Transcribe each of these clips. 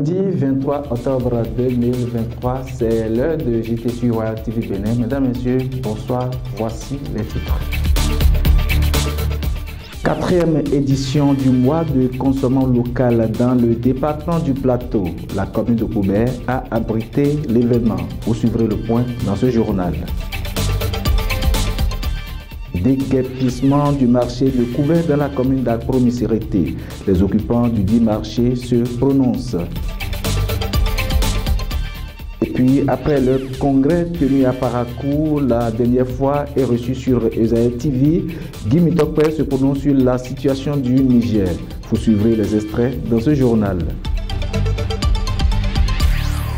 Lundi 23 octobre 2023, c'est l'heure de JT sur Royal TV Bénin. Mesdames, Messieurs, bonsoir. Voici les titres. 4e édition du mois de consommation local dans le département du Plateau. La commune de Koubert a abrité l'événement. Vous suivrez le point dans ce journal. Déguerpissement du marché de Koubert dans la commune d'Akpro-Missirité. Les occupants du dit marché se prononcent. Et puis, après le congrès tenu à Parakou, la dernière fois est reçu sur Esaïe TV, Guy Mitokwe se prononce sur la situation du Niger. Vous suivrez les extraits dans ce journal.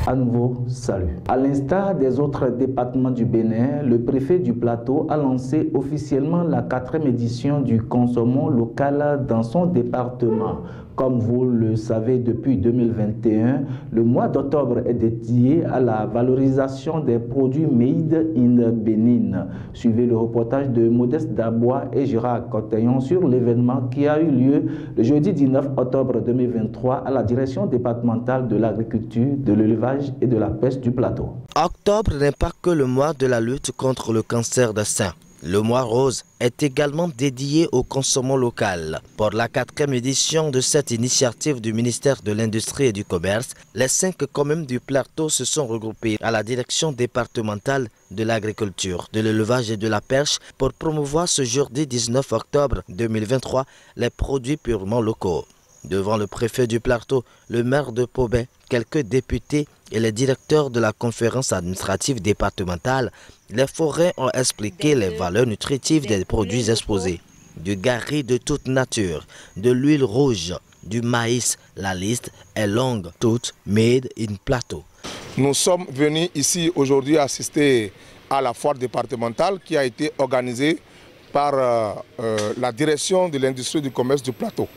À nouveau, salut. À l'instar des autres départements du Bénin, le préfet du Plateau a lancé officiellement la 4e édition du consommation local dans son département. Comme vous le savez, depuis 2021, le mois d'octobre est dédié à la valorisation des produits Made in Bénin. Suivez le reportage de Modeste Dabois et Gérard Coteillon sur l'événement qui a eu lieu le jeudi 19 octobre 2023 à la direction départementale de l'agriculture, de l'élevage et de la pêche du Plateau. Octobre n'est pas que le mois de la lutte contre le cancer du sein. Le mois rose est également dédié au consommation local. Pour la 4e édition de cette initiative du ministère de l'Industrie et du Commerce, les 5 communes du Plateau se sont regroupées à la direction départementale de l'agriculture, de l'élevage et de la pêche pour promouvoir ce jeudi 19 octobre 2023 les produits purement locaux. Devant le préfet du Plateau, le maire de Pobé, quelques députés et les directeurs de la conférence administrative départementale, les forêts ont expliqué les valeurs nutritives des produits exposés. Du gari de toute nature, de l'huile rouge, du maïs, la liste est longue, toute made in Plateau. Nous sommes venus ici aujourd'hui assister à la foire départementale qui a été organisée par la direction de l'industrie et du commerce du Plateau.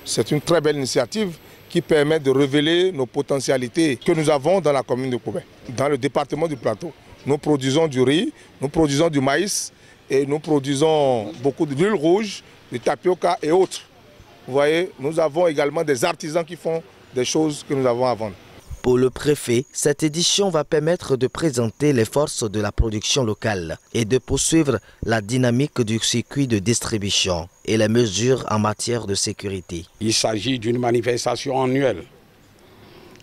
C'est une très belle initiative qui permet de révéler nos potentialités que nous avons dans la commune de Koubert. Dans le département du Plateau, nous produisons du riz, nous produisons du maïs et nous produisons beaucoup d'huile rouge, du tapioca et autres. Vous voyez, nous avons également des artisans qui font des choses que nous avons à vendre. Pour le préfet, cette édition va permettre de présenter les forces de la production locale et de poursuivre la dynamique du circuit de distribution et les mesures en matière de sécurité. Il s'agit d'une manifestation annuelle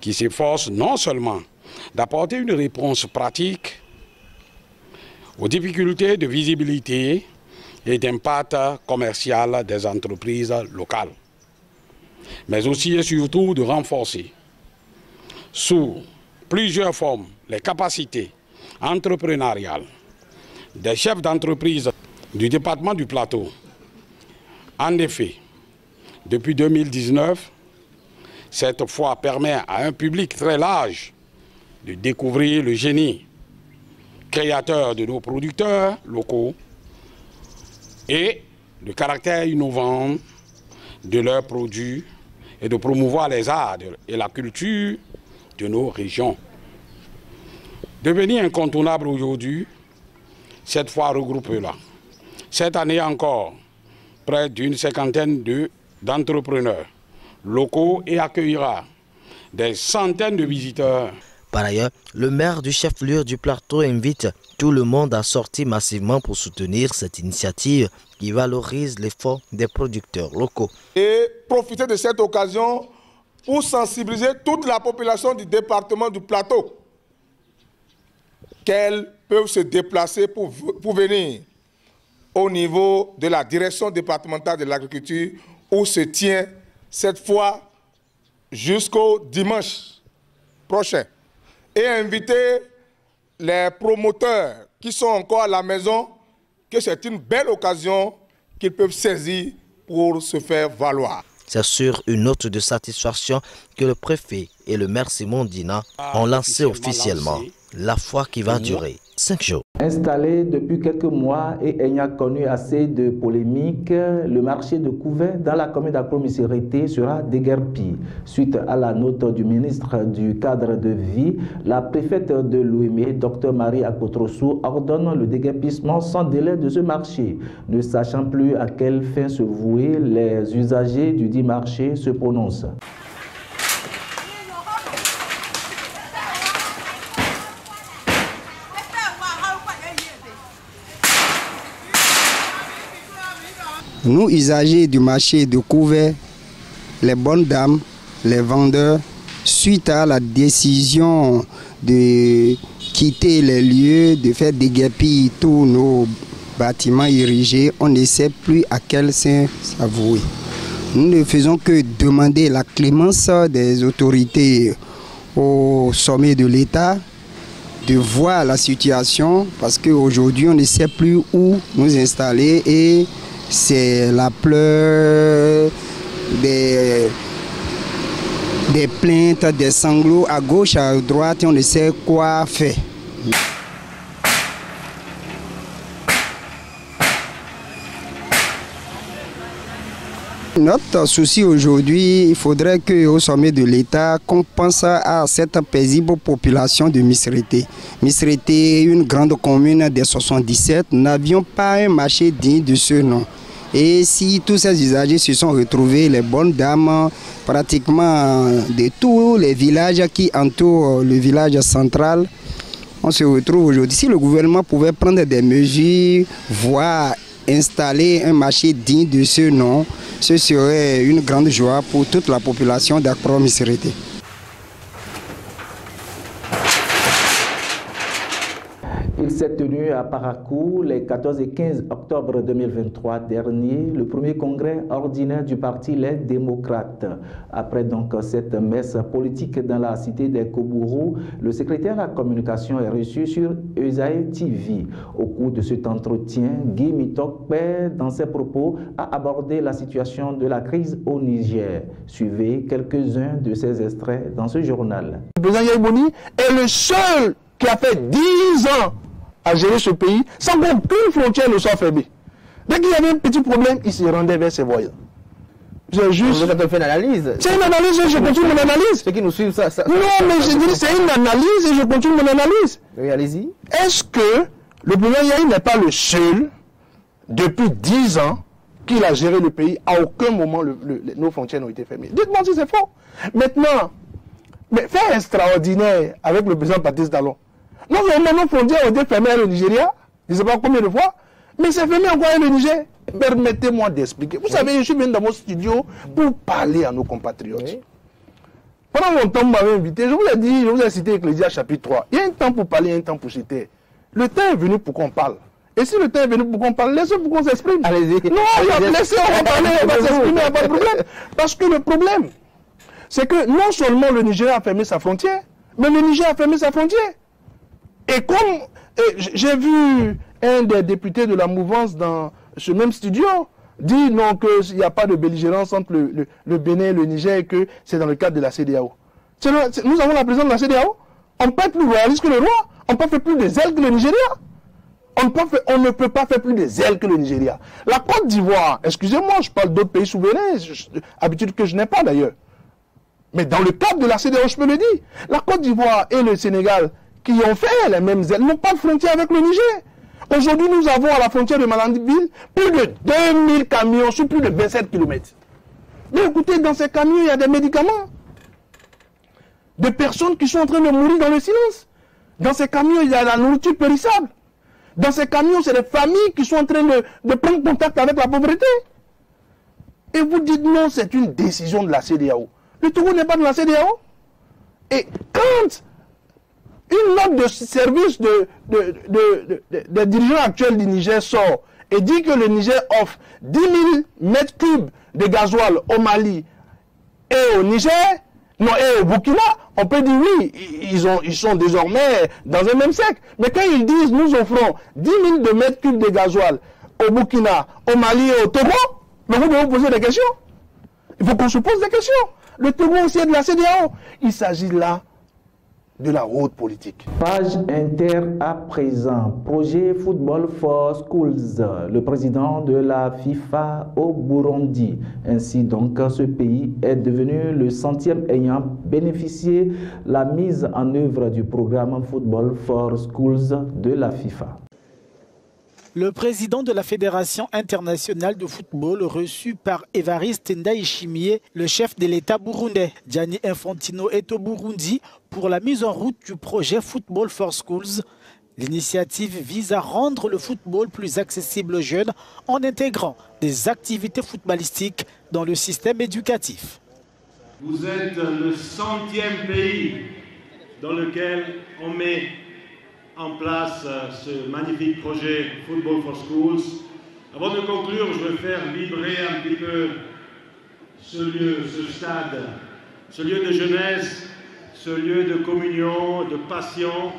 qui s'efforce non seulement d'apporter une réponse pratique aux difficultés de visibilité et d'impact commercial des entreprises locales, mais aussi et surtout de renforcer sous plusieurs formes les capacités entrepreneuriales des chefs d'entreprise du département du Plateau. En effet, depuis 2019, cette foire permet à un public très large de découvrir le génie créateur de nos producteurs locaux et le caractère innovant de leurs produits et de promouvoir les arts et la culture de nos régions. Devenu incontournable aujourd'hui, cette fois regroupée là. Cette année encore, près d'une 50aine d'entrepreneurs locaux et accueillera des centaines de visiteurs. Par ailleurs, le maire du chef-lieu du Plateau invite tout le monde à sortir massivement pour soutenir cette initiative qui valorise l'effort des producteurs locaux. Et profiter de cette occasion pour sensibiliser toute la population du département du Plateau qu'elles peuvent se déplacer pour venir au niveau de la direction départementale de l'agriculture où se tient cette fois jusqu'au dimanche prochain. Et inviter les promoteurs qui sont encore à la maison que c'est une belle occasion qu'ils peuvent saisir pour se faire valoir. C'est sur une note de satisfaction que le préfet et le maire Simon Dina ont lancé officiellement la foire qui va durer 5 jours. Installé depuis quelques mois et ayant connu assez de polémiques, le marché de Koubert dans la commune d'Akpro-Missirité sera déguerpi. Suite à la note du ministre du cadre de vie, la préfète de l'Ouémé, Dr Marie Akotrosou, ordonne le déguerpissement sans délai de ce marché. Ne sachant plus à quelle fin se vouer, les usagers du dit marché se prononcent. Nous, usagers du marché de Couvet, les bonnes dames, les vendeurs, suite à la décision de quitter les lieux, de faire déguerpir tous nos bâtiments érigés, on ne sait plus à quel sein s'avouer. Nous ne faisons que demander la clémence des autorités au sommet de l'État, de voir la situation, parce qu'aujourd'hui on ne sait plus où nous installer et c'est la pleure des plaintes, des sanglots à gauche, à droite et on ne sait quoi faire. Notre souci aujourd'hui, il faudrait qu'au sommet de l'État, qu'on pense à cette paisible population de Misrété. Misrété, une grande commune des 77, nous n'avions pas un marché digne de ce nom. Et si tous ces usagers se sont retrouvés, les bonnes dames, pratiquement de tous les villages qui entourent le village central, on se retrouve aujourd'hui. Si le gouvernement pouvait prendre des mesures, voire installer un marché digne de ce nom, ce serait une grande joie pour toute la population d'Accra-Misrété. Il s'est tenu à Parakou les 14 et 15 octobre 2023 dernier, le premier congrès ordinaire du Parti Les Démocrates. Après donc cette messe politique dans la cité des Kobourou, le secrétaire de la communication est reçu sur Esaïe TV. Au cours de cet entretien, Guy Mitokpe, dans ses propos, a abordé la situation de la crise au Niger. Suivez quelques-uns de ces extraits dans ce journal. Le président Yahya Boni est le seul qui a fait 10 ans à gérer ce pays sans qu'aucune frontière ne soit fermée. Dès qu'il y avait un petit problème, il se rendait vers ses voisins. J'ai juste... Vous avez fait une analyse. C'est une analyse et je continue mon analyse. Ceux qui nous suivent, ça non, mais je dis c'est une analyse et je continue mon analyse. Oui, allez-y. Est-ce que le président Yahya n'est pas le seul, depuis 10 ans, qu'il a géré le pays, à aucun moment nos frontières n'ont été fermées? Dites-moi si c'est faux. Maintenant, mais fait extraordinaire avec le président Patrice Talon. Non seulement nos frontières ont été fermées au Nigeria, je ne sais pas combien de fois, mais c'est fermé encore au Niger. Permettez-moi d'expliquer. Vous savez, je suis venu dans mon studio pour parler à nos compatriotes. Oui. Pendant longtemps, vous m'avez invité, je vous ai dit, je vous ai cité Ecclésias chapitre 3. Il y a un temps pour parler, il y a un temps pour citer. Le temps est venu pour qu'on parle. Et si le temps est venu pour qu'on parle, laissez pour qu'on s'exprime. Allez-y. Non, laissez on parler, on va s'exprimer, il n'y a pas de problème. Parce que le problème, c'est que non seulement le Nigeria a fermé sa frontière, mais le Niger a fermé sa frontière. Et comme j'ai vu un des députés de la mouvance dans ce même studio dire non, qu'il n'y a pas de belligérance entre le Bénin et le Niger et que c'est dans le cadre de la CEDEAO. Nous avons la présidence de la CEDEAO, on peut être plus royaliste que le roi, on peut faire plus de zèle que le Nigeria. On ne peut pas faire plus de zèle que le Nigeria. La Côte d'Ivoire, excusez-moi, je parle d'autres pays souverains, habitude que je n'ai pas d'ailleurs. Mais dans le cadre de la CEDEAO, je peux le dire, la Côte d'Ivoire et le Sénégal, qui ont fait les mêmes ailes, n'ont pas de frontière avec le Niger. Aujourd'hui, nous avons à la frontière de Malandiville plus de 2000 camions sur plus de 27 km. Mais écoutez, dans ces camions, il y a des médicaments. Des personnes qui sont en train de mourir dans le silence. Dans ces camions, il y a la nourriture périssable. Dans ces camions, c'est des familles qui sont en train de prendre contact avec la pauvreté. Et vous dites non, c'est une décision de la CEDEAO. Le Togo n'est pas de la CEDEAO. Et quand une note de service des dirigeants actuels du Niger sort et dit que le Niger offre 10 000 mètres cubes de gasoil au Mali et au Niger, non, et au Burkina, on peut dire oui, ils sont désormais dans un même siècle. Mais quand ils disent nous offrons 10 000 de mètres cubes de gasoil au Burkina, au Mali et au Togo, mais vous devez vous poser des questions. Il faut qu'on se pose des questions. Le Togo aussi est de la CEDEAO. Il s'agit là de la haute politique. Page Inter à présent. Projet Football for Schools. Le président de la FIFA au Burundi. Ainsi donc, ce pays est devenu le 100e ayant bénéficié la mise en œuvre du programme Football for Schools de la FIFA. Le président de la Fédération internationale de football reçu par Évariste Ndayishimiye, le chef de l'État burundais. Gianni Infantino est au Burundi pour la mise en route du projet Football for Schools, L'initiative vise à rendre le football plus accessible aux jeunes en intégrant des activités footballistiques dans le système éducatif. Vous êtes le 100e pays dans lequel on met en place ce magnifique projet Football for Schools. Avant de conclure, je veux faire vibrer un petit peu ce lieu, ce stade, ce lieu de jeunesse, ce lieu de communion, de passion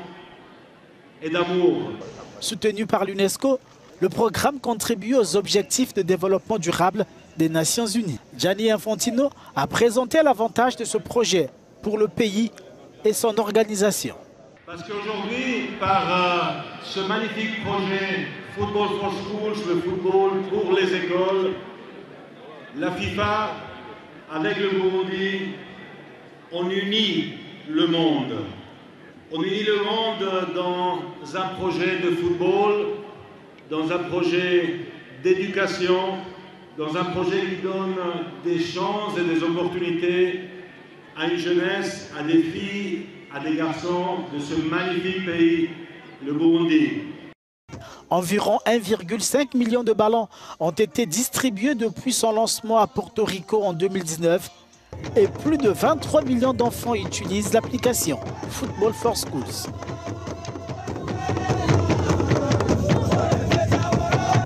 et d'amour. Soutenu par l'UNESCO, le programme contribue aux objectifs de développement durable des Nations Unies. Gianni Infantino a présenté l'avantage de ce projet pour le pays et son organisation. Parce qu'aujourd'hui, par ce magnifique projet Football for Schools, le football pour les écoles, la FIFA, avec le Burundi, on unit le monde. On unit le monde dans un projet de football, dans un projet d'éducation, dans un projet qui donne des chances et des opportunités à une jeunesse, à des filles, à des garçons de ce magnifique pays, le Burundi. Environ 1,5 million de ballons ont été distribués depuis son lancement à Porto Rico en 2019 et plus de 23 millions d'enfants utilisent l'application Football for Schools.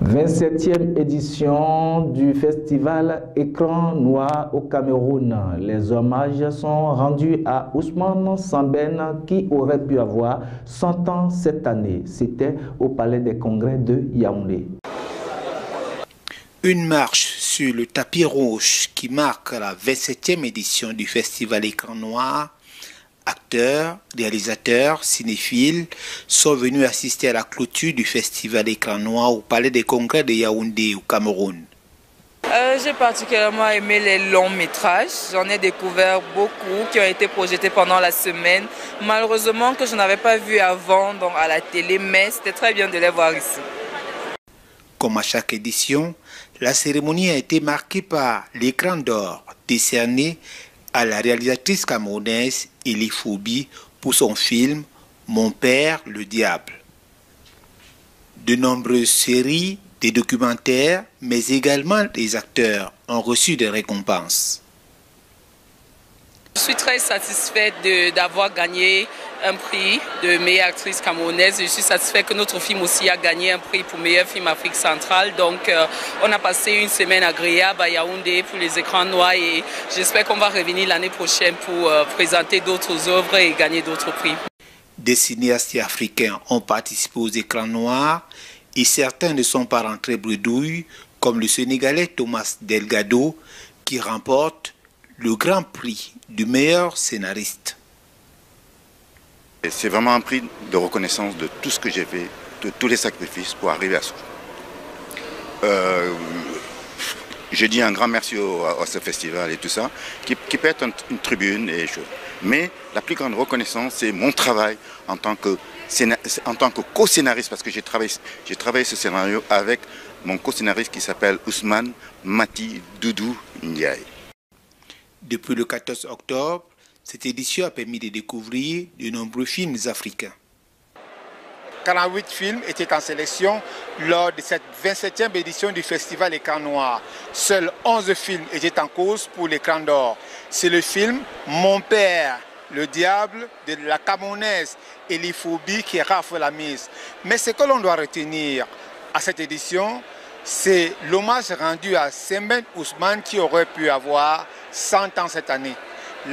27e édition du festival Écran Noir au Cameroun. Les hommages sont rendus à Ousmane Sembène qui aurait pu avoir 100 ans cette année. C'était au Palais des Congrès de Yaoundé. Une marche sur le tapis rouge qui marque la 27e édition du festival Écran Noir. Acteurs, réalisateurs, cinéphiles sont venus assister à la clôture du festival Écran Noir au Palais des Congrès de Yaoundé au Cameroun. J'ai particulièrement aimé les longs métrages. J'en ai découvert beaucoup qui ont été projetés pendant la semaine. Malheureusement que je n'avais pas vu avant à la télé, mais c'était très bien de les voir ici. Comme à chaque édition, la cérémonie a été marquée par l'écran d'or décerné à la réalisatrice camerounaise Eli Foubi pour son film Mon père, le diable. De nombreuses séries, des documentaires, mais également des acteurs ont reçu des récompenses. Je suis très satisfaite d'avoir gagné un prix de meilleure actrice camerounaise. Je suis satisfaite que notre film aussi a gagné un prix pour meilleur film Afrique centrale. Donc on a passé une semaine agréable à Yaoundé pour les écrans noirs et j'espère qu'on va revenir l'année prochaine pour présenter d'autres œuvres et gagner d'autres prix. Des cinéastes africains ont participé aux écrans noirs et certains ne sont pas rentrés bredouilles, comme le Sénégalais Thomas Delgado qui remporte le grand prix du meilleur scénariste. C'est vraiment un prix de reconnaissance de tout ce que j'ai fait, de tous les sacrifices pour arriver à ce jour. Je dis un grand merci à ce festival et tout ça, qui peut être une tribune et choses. Mais la plus grande reconnaissance, c'est mon travail en tant que co-scénariste, parce que j'ai travaillé ce scénario avec mon co-scénariste qui s'appelle Ousmane Mati Doudou Ndiaye. Depuis le 14 octobre, cette édition a permis de découvrir de nombreux films africains. 48 films étaient en sélection lors de cette 27e édition du festival Écran Noir. Seuls 11 films étaient en cause pour l'écran d'or. C'est le film Mon père, le diable de la Camerounaise Eli Foubi qui rafle la mise. Mais ce que l'on doit retenir à cette édition, c'est l'hommage rendu à Sembène Ousmane qui aurait pu avoir 100 ans cette année.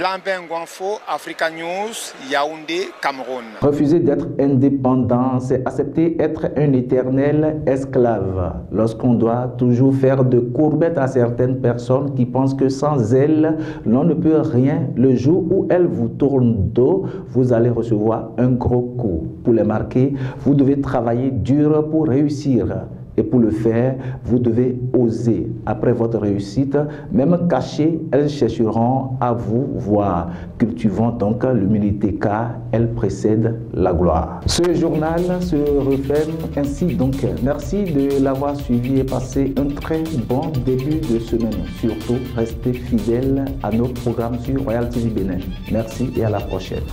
Lambert Ngwanfo, Africa News, Yaoundé, Cameroun. Refuser d'être indépendant, c'est accepter être un éternel esclave. Lorsqu'on doit toujours faire de courbettes à certaines personnes qui pensent que sans elles, l'on ne peut rien, le jour où elles vous tournent dos, vous allez recevoir un gros coup. Pour les marquer, vous devez travailler dur pour réussir. Et pour le faire, vous devez oser. Après votre réussite, même cachée, elles chercheront à vous voir. Cultivons donc l'humilité car elle précède la gloire. Ce journal se referme ainsi donc. Merci de l'avoir suivi et passez un très bon début de semaine. Surtout, restez fidèles à nos programmes sur Royal TV Bénin. Merci et à la prochaine.